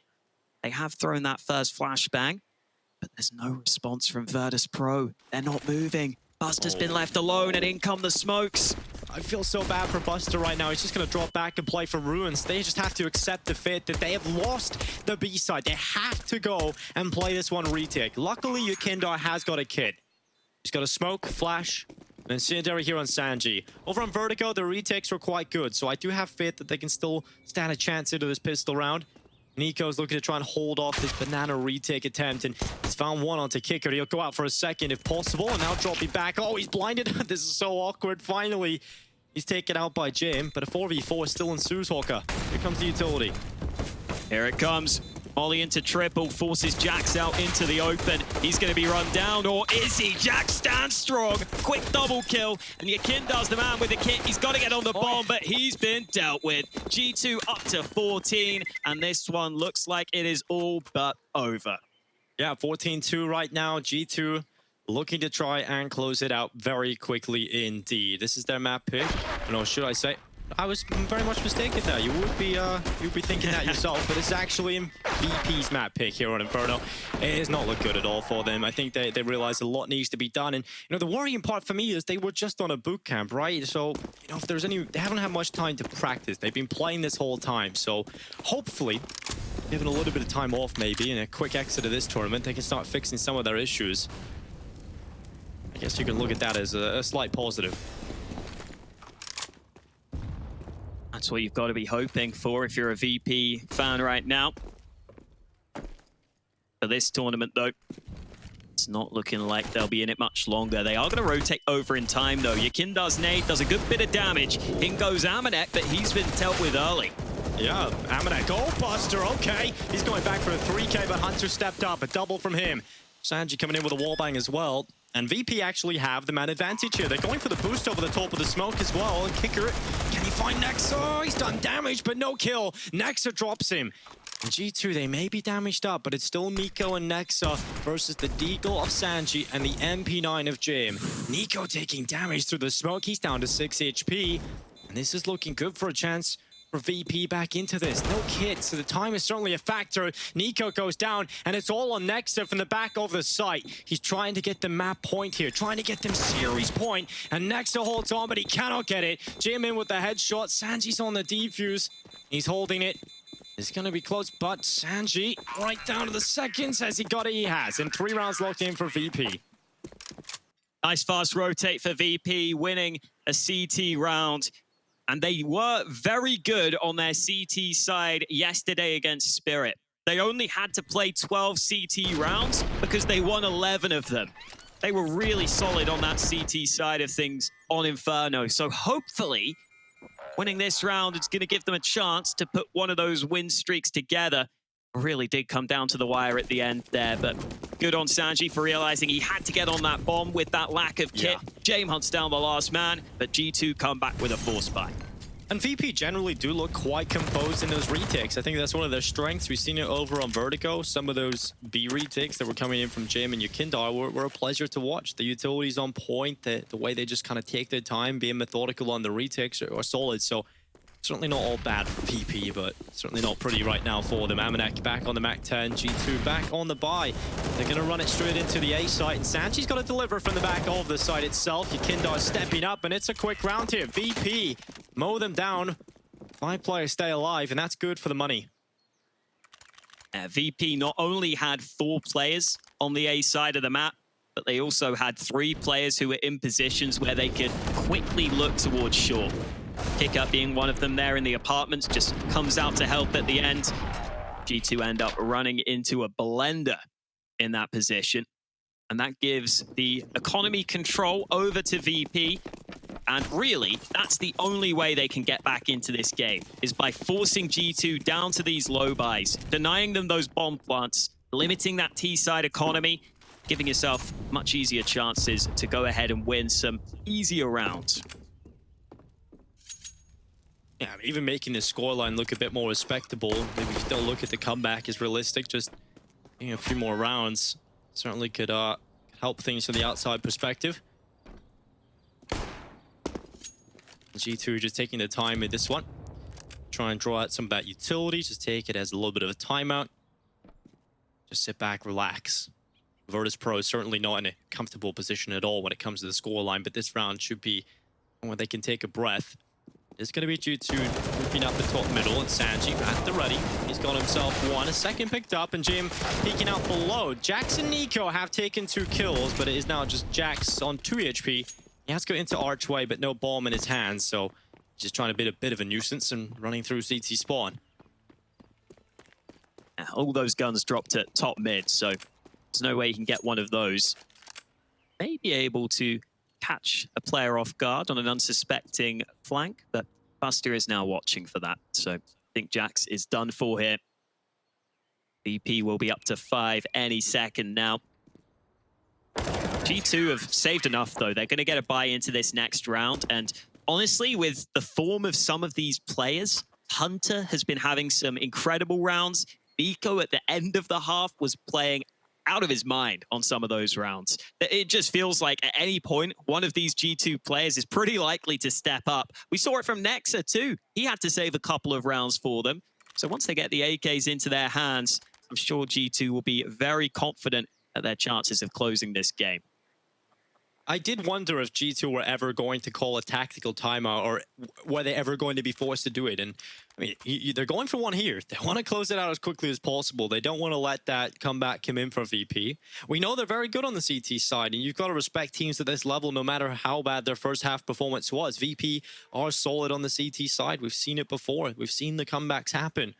They have thrown that first flashbang, but there's no response from Virtus Pro. They're not moving. Buster's been left alone, and in come the smokes. I feel so bad for Buster right now. He's just going to drop back and play for Ruins. They just have to accept the fate that they have lost the B side. They have to go and play this one retake. Luckily, Yukindar has got a kit. He's got a smoke, flash, and incendiary here on Sanji. Over on Vertigo, the retakes were quite good, so I do have faith that they can still stand a chance into this pistol round. Nico's looking to try and hold off this banana retake attempt, and he's found one onto Kicker. He'll go out for a second if possible, and now dropping back. Oh, he's blinded. This is so awkward. Finally, he's taken out by Jim, but a 4v4 still ensues, Hawker. Here comes the utility. Here it comes. Ollie into triple, forces Jax out into the open. He's going to be run down, or is he? Jax stands strong. Quick double kill, and Yakindar's the man with the kit. He's got to get on the bomb, but he's been dealt with. G2 up to 14, and this one looks like it is all but over. Yeah, 14-2 right now. G2 looking to try and close it out very quickly indeed. This is their map pick. Or should I say, I was very much mistaken there. You would be thinking that yourself, but it's actually in VP's map pick here on Inferno. It has not looked good at all for them. I think they realize a lot needs to be done. And, you know, the worrying part for me is they were just on a boot camp, right? So, you know, if there's any, they haven't had much time to practice. They've been playing this whole time. So hopefully, given a little bit of time off maybe and a quick exit of this tournament, they can start fixing some of their issues. I guess you can look at that as a slight positive. That's what you've got to be hoping for if you're a VP fan right now. For this tournament, though, it's not looking like they'll be in it much longer. They are going to rotate over in time, though. Yakindar's nade does a good bit of damage. In goes Amanek, but he's been dealt with early. Yeah, Amanek. Oh, Buster, okay. He's going back for a 3K, but Hunter stepped up. A double from him. Sanji coming in with a wallbang as well. And VP actually have the man advantage here. They're going for the boost over the top of the smoke as well. And Kicker, can he find Nexa? Oh, he's done damage, but no kill. Nexa drops him. And G2, they may be damaged up, but it's still Nico and Nexa versus the Deagle of Sanji and the MP9 of Jim. Nico taking damage through the smoke. He's down to 6 HP. And this is looking good for a chance for VP back into this. No kit, so the time is certainly a factor. Nico goes down, and it's all on Nexa from the back of the site. He's trying to get the map point here, trying to get them series point, and Nexa holds on, but he cannot get it. Jim in with the headshot. Sanji's on the defuse. He's holding it. It's going to be close, but Sanji, right down to the seconds, has he got it? He has, and 3 rounds locked in for VP. Nice fast rotate for VP, winning a CT round. And they were very good on their CT side yesterday against Spirit. They only had to play 12 CT rounds because they won 11 of them. They were really solid on that CT side of things on Inferno. So hopefully, winning this round is going to give them a chance to put one of those win streaks together. Really did come down to the wire at the end there, but good on Sanji for realizing he had to get on that bomb with that lack of kit. Yeah. Jame hunts down the last man, but G2 come back with a force buy. And VP generally do look quite composed in those retakes. I think that's one of their strengths. We've seen it over on Vertigo. Some of those B retakes that were coming in from Jame and Yukindar were a pleasure to watch. The utility's on point. The way they just kind of take their time, being methodical on the retakes are solid. So certainly not all bad for VP, but certainly not pretty right now for them. Amanek back on the Mac 10, G2 back on the buy. They're going to run it straight into the A site, and Sanji's got to deliver from the back of the site itself. Yukindar stepping up, and it's a quick round here. VP mow them down. 5 players stay alive, and that's good for the money. VP not only had 4 players on the A side of the map, but they also had 3 players who were in positions where they could quickly look towards short. Kick-up being one of them there in the apartments, just comes out to help at the end. G2 end up running into a blender in that position. And that gives the economy control over to VP. And really, that's the only way they can get back into this game, is by forcing G2 down to these low buys, denying them those bomb plants, limiting that T-side economy, giving yourself much easier chances to go ahead and win some easier rounds. Yeah, even making the scoreline look a bit more respectable. Maybe still look at the comeback as realistic. Just a few more rounds certainly could help things from the outside perspective. G2 just taking the time with this one. Try and draw out some of that utility. Just take it as a little bit of a timeout. Just sit back, relax. Virtus.pro is certainly not in a comfortable position at all when it comes to the scoreline, but this round should be when they can take a breath. It's going to be G2 moving up the top middle, and Sanji at the ready. He's got himself one, a second picked up, and Jim peeking out below. Jax and Nico have taken 2 kills, but it is now just Jax on 2 HP. He has to go into Archway, but no bomb in his hands, so just trying to be a bit of a nuisance and running through CT spawn. All those guns dropped at top mid, so there's no way he can get one of those. May be able to catch a player off guard on an unsuspecting flank, but Buster is now watching for that, so I think Jax is done for here. VP will be up to 5 any second now. G2 have saved enough, though. They're going to get a buy into this next round. And honestly, with the form of some of these players, Hunter has been having some incredible rounds. Biko at the end of the half was playing out of his mind on some of those rounds. It just feels like at any point, one of these G2 players is pretty likely to step up. We saw it from Nexa, too. He had to save a couple of rounds for them. So once they get the AKs into their hands, I'm sure G2 will be very confident at their chances of closing this game. I did wonder if G2 were ever going to call a tactical timeout, or were they ever going to be forced to do it. And I mean, they're going for one here. They want to close it out as quickly as possible. They don't want to let that comeback come in for VP. We know they're very good on the CT side, and you've got to respect teams at this level no matter how bad their first half performance was. VP are solid on the CT side. We've seen it before. We've seen the comebacks happen.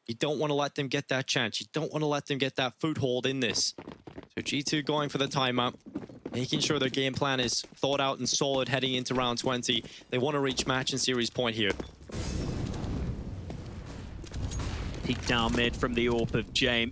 You don't want to let them get that chance. You don't want to let them get that foothold in this. So G2 going for the timeout, making sure their game plan is thought out and solid heading into round 20. They want to reach match and series point here. Peek down mid from the AWP of Jame.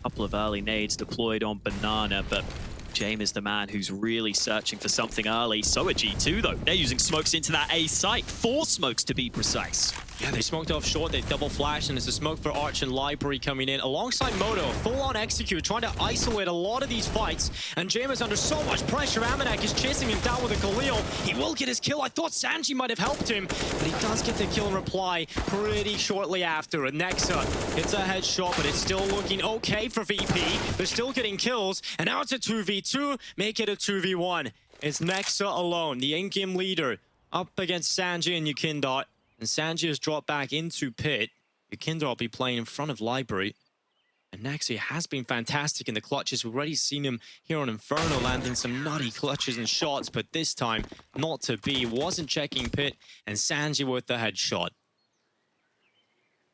Couple of early nades deployed on Banana, but Jame is the man who's really searching for something early. So are G2, though. They're using smokes into that A site. 4 smokes to be precise. Yeah, they smoked off short, they double flashed, and there's a smoke for Arch and Library coming in alongside Moto. Full-on execute, trying to isolate a lot of these fights, and Jame is under so much pressure. Amanek is chasing him down with a Khalil. He will get his kill. I thought Sanji might have helped him, but he does get the kill in reply pretty shortly after. And Nexa hits a headshot, but it's still looking okay for VP. They're still getting kills, and now it's a 2v2, make it a 2v1. It's Nexa alone, the in-game leader, up against Sanji and Yukindot. And Sanji has dropped back into pit. Yukinder will be playing in front of Library. And Nexa has been fantastic in the clutches. We've already seen him here on Inferno landing some nutty clutches and shots, but this time not to be. Wasn't checking pit, and Sanji with the headshot.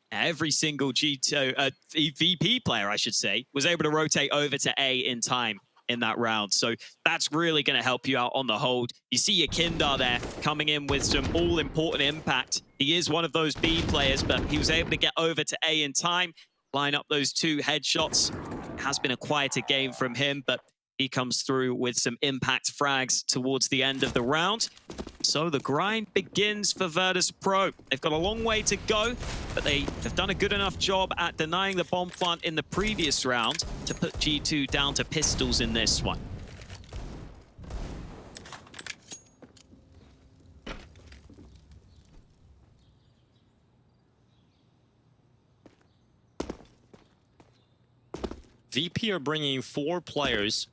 Every single G2, VP player, I should say, was able to rotate over to A in time in that round. So that's really going to help you out on the hold. You see Yukindar there coming in with some all-important impact. He is one of those B players, but he was able to get over to A in time, line up those 2 headshots. It has been a quieter game from him, but he comes through with some impact frags towards the end of the round. So the grind begins for Virtus.pro. They've got a long way to go, but they have done a good enough job at denying the bomb plant in the previous round to put G2 down to pistols in this one. VP are bringing 4 players,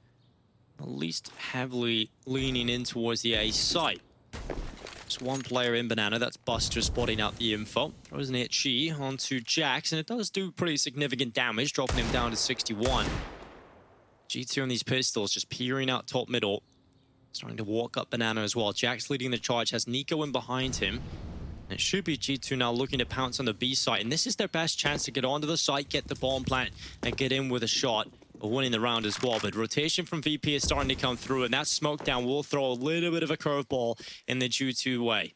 at least heavily leaning in towards the A site. Just one player in Banana. That's Buster spotting out the info. Throws an HE onto Jax, and it does do pretty significant damage, dropping him down to 61. G2 on these pistols just peering out top middle. Starting to walk up Banana as well. Jax leading the charge, has Nico in behind him. And it should be G2 now looking to pounce on the B site. And this is their best chance to get onto the site, get the bomb plant, and get in with a shot of winning the round as well. But rotation from VP is starting to come through, and that smoke down will throw a little bit of a curveball in the G2 way.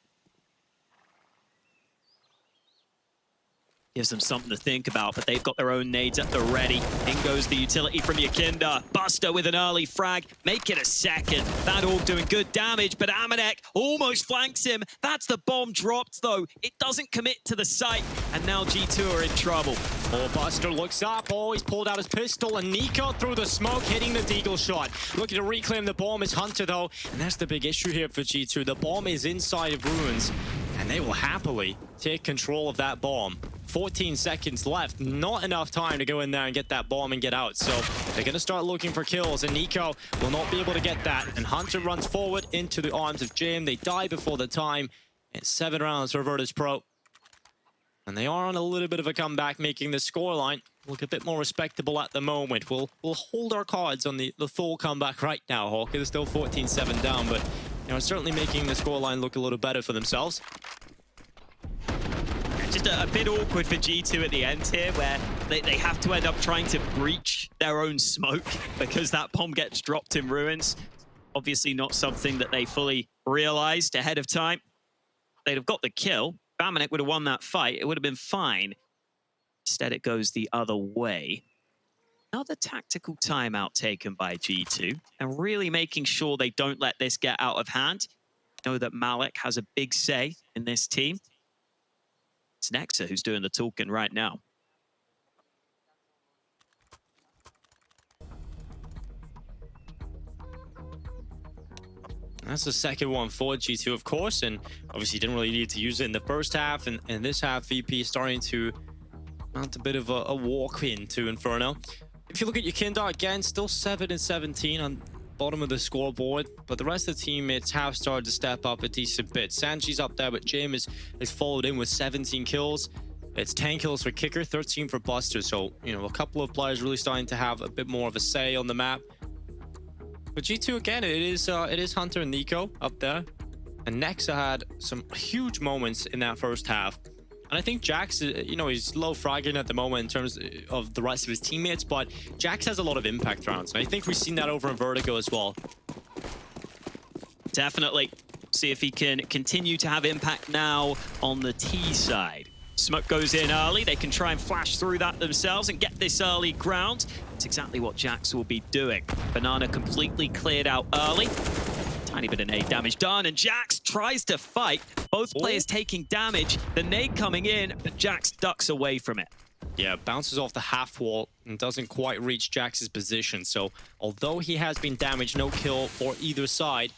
Gives them something to think about, but they've got their own nades at the ready. In goes the utility from Yakinda. Buster with an early frag. Make it a second. That all doing good damage, but Amanek almost flanks him. That's the bomb dropped, though. It doesn't commit to the site, and now G2 are in trouble. Oh, Buster looks up. Oh, he's pulled out his pistol, and Nico through the smoke, hitting the deagle shot. Looking to reclaim the bomb is Hunter, though, and that's the big issue here for G2. The bomb is inside of Ruins, and they will happily take control of that bomb. 14 seconds left, not enough time to go in there and get that bomb and get out. So they're going to start looking for kills, and Nico will not be able to get that. And Hunter runs forward into the arms of Jim. They die before the time. It's 7 rounds for Virtus Pro. And they are on a little bit of a comeback, making the scoreline look a bit more respectable at the moment. We'll hold our cards on the full comeback right now, Hawk. It's still 14-7 down, but certainly making the scoreline look a little better for themselves. Just a bit awkward for G2 at the end here, where they have to end up trying to breach their own smoke because that bomb gets dropped in Ruins. Obviously not something that they fully realized ahead of time. They'd have got the kill. Bamanek would have won that fight. It would have been fine. Instead, it goes the other way. Another tactical timeout taken by G2, and really making sure they don't let this get out of hand. Know that Malik has a big say in this team. It's Nexa who's doing the talking right now. That's the second one for G2, of course, and obviously didn't really need to use it in the first half, and this half VP starting to mount a bit of a walk into Inferno. If you look at Yakinda again, still 7-17 on bottom of the scoreboard, but the rest of the teammates have started to step up a decent bit. Sanji's up there, but Jim is followed in with 17 kills. It's 10 kills for Kicker, 13 for Buster. So, a couple of players really starting to have a bit more of a say on the map. But G2 again, it is Hunter and Nico up there. And Nexa had some huge moments in that first half. And I think Jax, he's low fragging at the moment in terms of the rest of his teammates, but Jax has a lot of impact rounds. And I think we've seen that over in Vertigo as well. Definitely. See if he can continue to have impact now on the T side. Smoke goes in early. They can try and flash through that themselves and get this early ground. It's exactly what Jax will be doing. Banana completely cleared out early. Tiny bit of nade damage done, and Jax tries to fight. Both players taking damage. The nade coming in, but Jax ducks away from it. Yeah, bounces off the half wall and doesn't quite reach Jax's position. So, although he has been damaged, no kill for either side.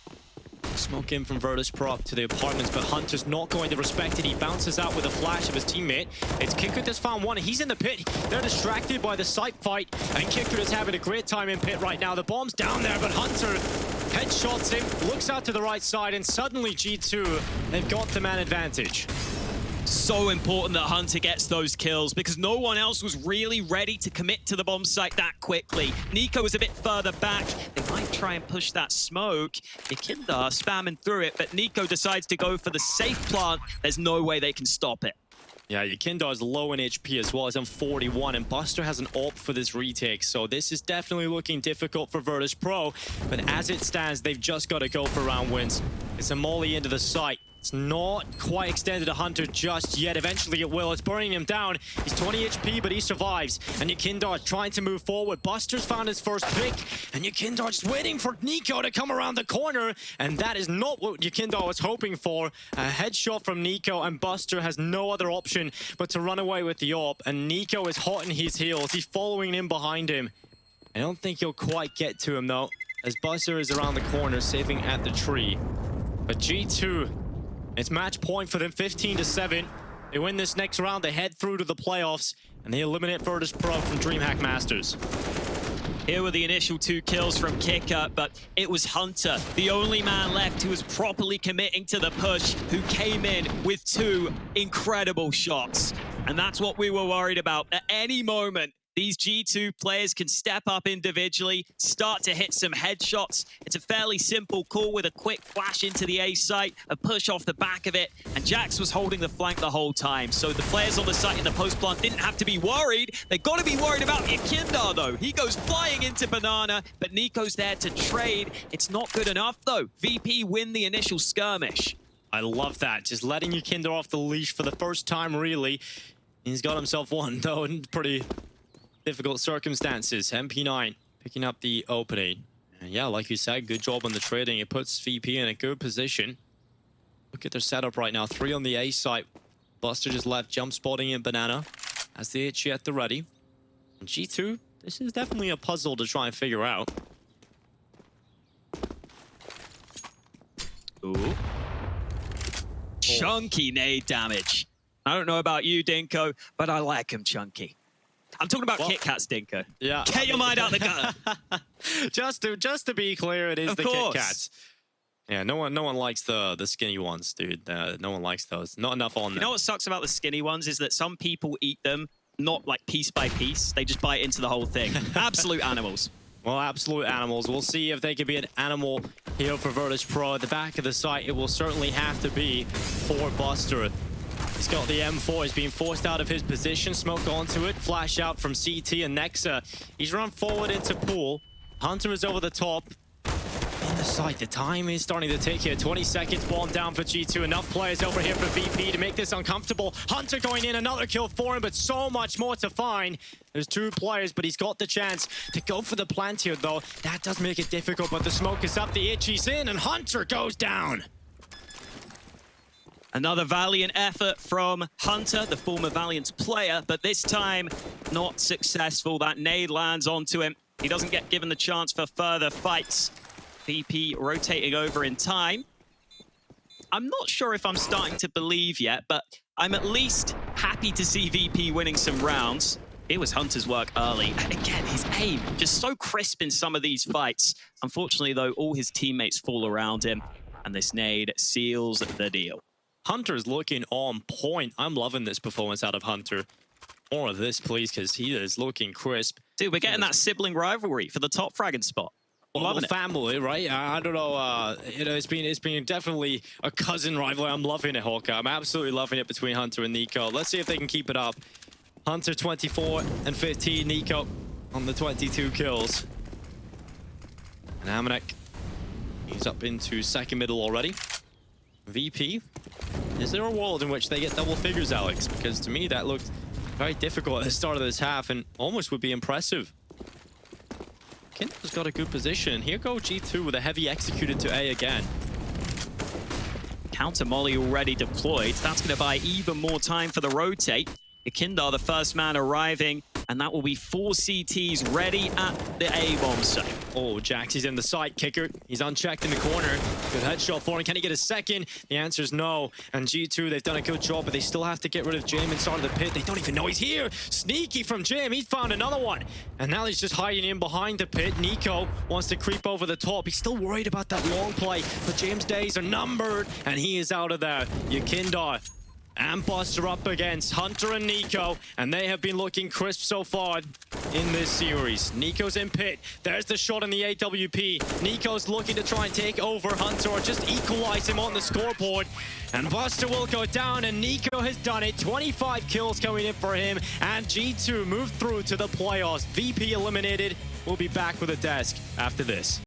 Smoke in from Virtus Pro up to the apartments, but Hunter's not going to respect it. He bounces out with a flash of his teammate. It's Kicker that's found one. He's in the pit. They're distracted by the site fight, and Kicker is having a great time in pit right now. The bomb's down there, but Hunter headshots him, looks out to the right side, and suddenly G2, they've got the man advantage. So important that Hunter gets those kills because no one else was really ready to commit to the bomb site that quickly. Nico was a bit further back. They might try and push that smoke. Yakinda spamming through it, but Nico decides to go for the safe plant. There's no way they can stop it. Yeah, Yakinda is low in HP as well as on 41, and Buster has an ult for this retake, so this is definitely looking difficult for Virtus Pro, but as it stands, they've just got to go for round wins. It's a molly into the site. It's not quite extended to Hunter just yet. Eventually it will. It's burning him down. He's 20 HP, but he survives. And Yakinda is trying to move forward. Buster's found his first pick. And Yakinda is waiting for Nico to come around the corner. And that is not what Yakinda was hoping for. A headshot from Nico, and Buster has no other option but to run away with the AWP. And Nico is hot in his heels. He's following in behind him. I don't think he'll quite get to him, though, as Buster is around the corner, saving at the tree. But G2... it's match point for them, 15-7. They win this next round, they head through to the playoffs, and they eliminate Virtus Pro from DreamHack Masters. Here were the initial 2 kills from Kicker, but it was Hunter, the only man left who was properly committing to the push, who came in with 2 incredible shots. And that's what we were worried about. At any moment, these G2 players can step up individually, start to hit some headshots. It's a fairly simple call with a quick flash into the A site, a push off the back of it, and Jax was holding the flank the whole time. So the players on the site in the post plant didn't have to be worried. They got to be worried about Yakindar though. He goes flying into Banana, but Nico's there to trade. It's not good enough though. VP win the initial skirmish. I love that. Just letting Yakindar off the leash for the first time, really. He's got himself one, though, in pretty difficult circumstances. MP9 picking up the opening. And yeah, like you said, good job on the trading. It puts VP in a good position. Look at their setup right now. 3 on the A site. Buster just left jump spotting in Banana as the Itchy at the ready. And G2, this is definitely a puzzle to try and figure out. Ooh. Chunky nade damage. I don't know about you, Dinko, but I like him chunky. I'm talking about Kit Kats, Dinko. Yeah. Get your mind out the gutter. just to be clear, it is the course. Kit Kats. Yeah, no one likes the skinny ones, dude. No one likes those. Not enough on them. You know what sucks about the skinny ones is that some people eat them not like piece by piece. They just bite into the whole thing. Absolute animals. Well, absolute animals. We'll see if they can be an animal here for Virtus Pro. At the back of the site, it will certainly have to be for Buster. He's got the M4. He's being forced out of his position. Smoke onto it. Flash out from CT and Nexa. He's run forward into pool. Hunter is over the top. In the site, the time is starting to tick here. 20 seconds, bomb down for G2. Enough players over here for VP to make this uncomfortable. Hunter going in, another kill for him, but so much more to find. There's 2 players, but he's got the chance to go for the plant here, though. That does make it difficult, but the smoke is up, the Itchy's in, and Hunter goes down. Another valiant effort from Hunter, the former Valiant player, but this time not successful. That nade lands onto him. He doesn't get given the chance for further fights. VP rotating over in time. I'm not sure if I'm starting to believe yet, but I'm at least happy to see VP winning some rounds. It was Hunter's work early. Again, his aim just so crisp in some of these fights. Unfortunately, though, all his teammates fall around him, and this nade seals the deal. Hunter's looking on point. I'm loving this performance out of Hunter. More of this, please, because he is looking crisp. Dude, we're getting that sibling rivalry for the top fragging spot. Well, family, right? I don't know. It's been definitely a cousin rivalry. I'm loving it, Hawker. I'm absolutely loving it between Hunter and Nico. Let's see if they can keep it up. Hunter 24 and 15. Nico on the 22 kills. And Amanek, he's up into second middle already. VP, is there a world in which they get double figures, Alex? Because to me, that looked very difficult at the start of this half and almost would be impressive. Kinder's got a good position. Here go G2 with a heavy executed to A again. Counter molly already deployed. That's going to buy even more time for the rotate. Yakindar, the first man arriving, and that will be 4 CTs ready at the A-bomb site. Oh, Jax is in the site. Kicker, he's unchecked in the corner. Good headshot for him. Can he get a second? The answer is no. And G2, they've done a good job, but they still have to get rid of Jim inside of the pit. They don't even know he's here. Sneaky from Jim. He found another one. And now he's just hiding in behind the pit. Nico wants to creep over the top. He's still worried about that long play, but Jim's days are numbered, and he is out of there. Yakindar and Buster up against Hunter and Nico, and they have been looking crisp so far in this series. Nico's in pit. There's the shot in the AWP. Nico's looking to try and take over Hunter or just equalize him on the scoreboard. And Buster will go down, and Nico has done it. 25 kills coming in for him, and G2 moved through to the playoffs. VP eliminated. We'll be back with a desk after this.